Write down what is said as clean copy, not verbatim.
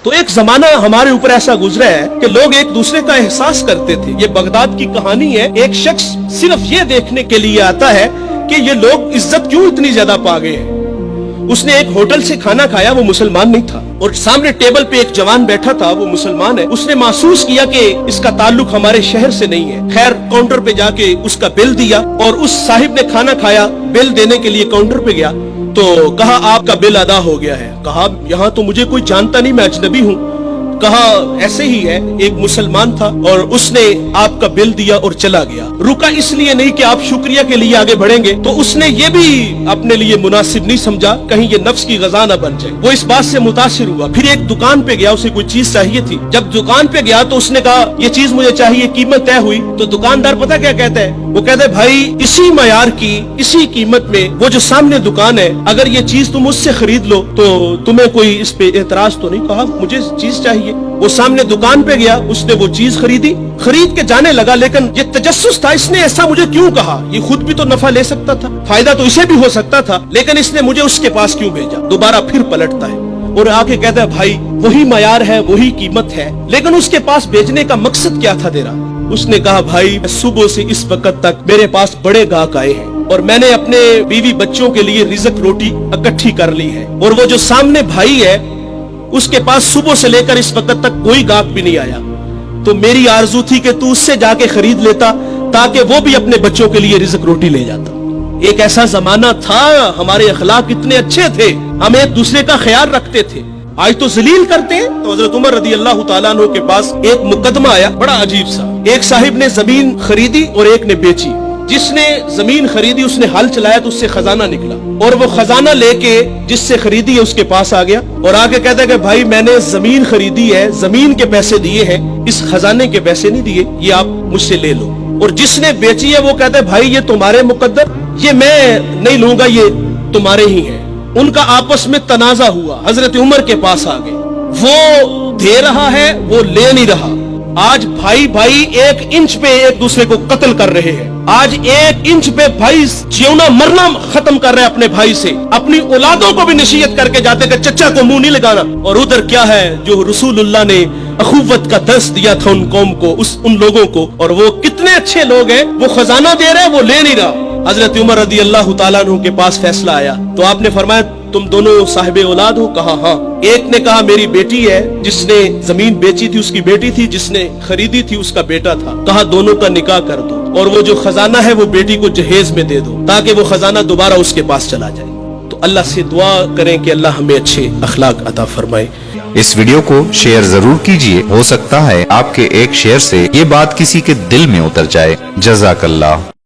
تو एक जमाना हमारे ऊपर ऐसा गुजरा है कि लोग एक दूसरे का एहसास करते थे। ये बगदाद की कहानी है। एक शख्स सिर्फ ये देखने के लिए आता है कि ये लोग इज्जत क्यों इतनी ज्यादा पा गए हैं। उसने एक होटल से खाना खाया, वो मुसलमान नहीं था, और सामने टेबल पे एक जवान बैठा था, वो मुसलमान है। उसने महसूस किया कि इसका ताल्लुक हमारे शहर से नहीं है। खैर काउंटर पे जाके उसका बिल दिया, और उस साहिब ने खाना खाया, बिल देने के लिए काउंटर पे गया तो कहा आपका बिल अदा हो गया है। कहा यहाँ तो मुझे कोई जानता नहीं, मैं अजनबी हूँ। कहा ऐसे ही है, एक मुसलमान था और उसने आपका बिल दिया और चला गया। रुका इसलिए नहीं कि आप शुक्रिया के लिए आगे बढ़ेंगे, तो उसने ये भी अपने लिए मुनासिब नहीं समझा कहीं ये नफ्स की गजा न बन जाए। वो इस बात से मुतासिर हुआ। फिर एक दुकान पे गया, उसे कोई चीज चाहिए थी। जब दुकान पे गया तो उसने कहा ये चीज मुझे चाहिए, कीमत तय हुई। तो दुकानदार पता क्या कहता है, वो कहता है भाई इसी मयार की इसी कीमत में वो जो सामने दुकान है, अगर ये चीज तुम उससे खरीद लो तो तुम्हें कोई इस पे एतराज तो नहीं। कहा मुझे चीज चाहिए। वो सामने दुकान पे गया, उसने वो चीज खरीदी, खरीद के जाने लगा। लेकिन ये तजस्सुस था, इसने ऐसा मुझे क्यों कहा, ये खुद भी तो नफा ले सकता था, फायदा तो इसे भी हो सकता था, लेकिन इसने मुझे उसके पास क्यों भेजा। दोबारा फिर पलटता है और आके कहता है भाई वही मयार है, वही कीमत है, लेकिन उसके पास भेजने का मकसद क्या था तेरा। उसने कहा भाई सुबह से इस वक्त तक मेरे पास बड़े गाहक आए हैं और मैंने अपने बीवी बच्चों के लिए रिज़्क रोटी इकट्ठी कर ली है, और वो जो सामने भाई है उसके पास सुबह से लेकर इस वक्त तक कोई गाहक भी नहीं आया। तो मेरी आरजू थी कि तू उससे जाके खरीद लेता ताकि वो भी अपने बच्चों के लिए रिज़्क रोटी ले जाता। एक ऐसा जमाना था, हमारे अखलाक इतने अच्छे थे, हम एक दूसरे का ख्याल रखते थे। आज तो जलील करते हैं। तो हजरत उमर रदी अल्लाह तआला अन्हु के पास एक मुकदमा आया, बड़ा अजीब सा। एक साहिब ने जमीन खरीदी और एक ने बेची। जिसने जमीन खरीदी उसने हल चलाया तो उससे खजाना निकला, और वो खजाना लेके जिससे खरीदी है उसके पास आ गया और आके कहता है कि भाई मैंने जमीन खरीदी है, जमीन के पैसे दिए हैं, इस खजाने के पैसे नहीं दिए, ये आप मुझसे ले लो। और जिसने बेची है वो कहता है भाई ये तुम्हारे मुकद्दर, ये मैं नहीं लूंगा, ये तुम्हारे ही है। उनका आपस में तनाजा हुआ, हजरत उमर के पास आ गए। वो दे रहा है, वो ले नहीं रहा। आज भाई भाई 1 इंच पे एक दूसरे को कत्ल कर रहे हैं। आज 1 इंच पे भाई जीना मरना खत्म कर रहे हैं अपने भाई से। अपनी औलादों को भी नसीहत करके जाते कि चचा को मुंह नहीं लगाना। और उधर क्या है जो रसूलुल्लाह ने अखुवत का दर्स दिया था उन कौम को, उन लोगों को, और वो कितने अच्छे लोग हैं। वो खजाना दे रहे, वो ले नहीं रहा। हजरत उमर रदी अल्लाह तआला अन्हु के पास फैसला आया तो आपने फरमाया तुम दोनों साहिबे औलाद हो। कहा हाँ। एक ने कहा मेरी बेटी है, जिसने जमीन बेची थी उसकी बेटी थी, जिसने खरीदी थी उसका बेटा था। कहा दोनों का निकाह कर दो, और वो जो खजाना है वो बेटी को जहेज में दे दो ताकि वो खजाना दोबारा उसके पास चला जाए। तो अल्लाह से दुआ करें कि अल्लाह हमें अच्छे अखलाक अता फरमाए। इस वीडियो को शेयर जरूर कीजिए, हो सकता है आपके एक शेयर से ये बात किसी के दिल में उतर जाए। जज़ाकल्लाह।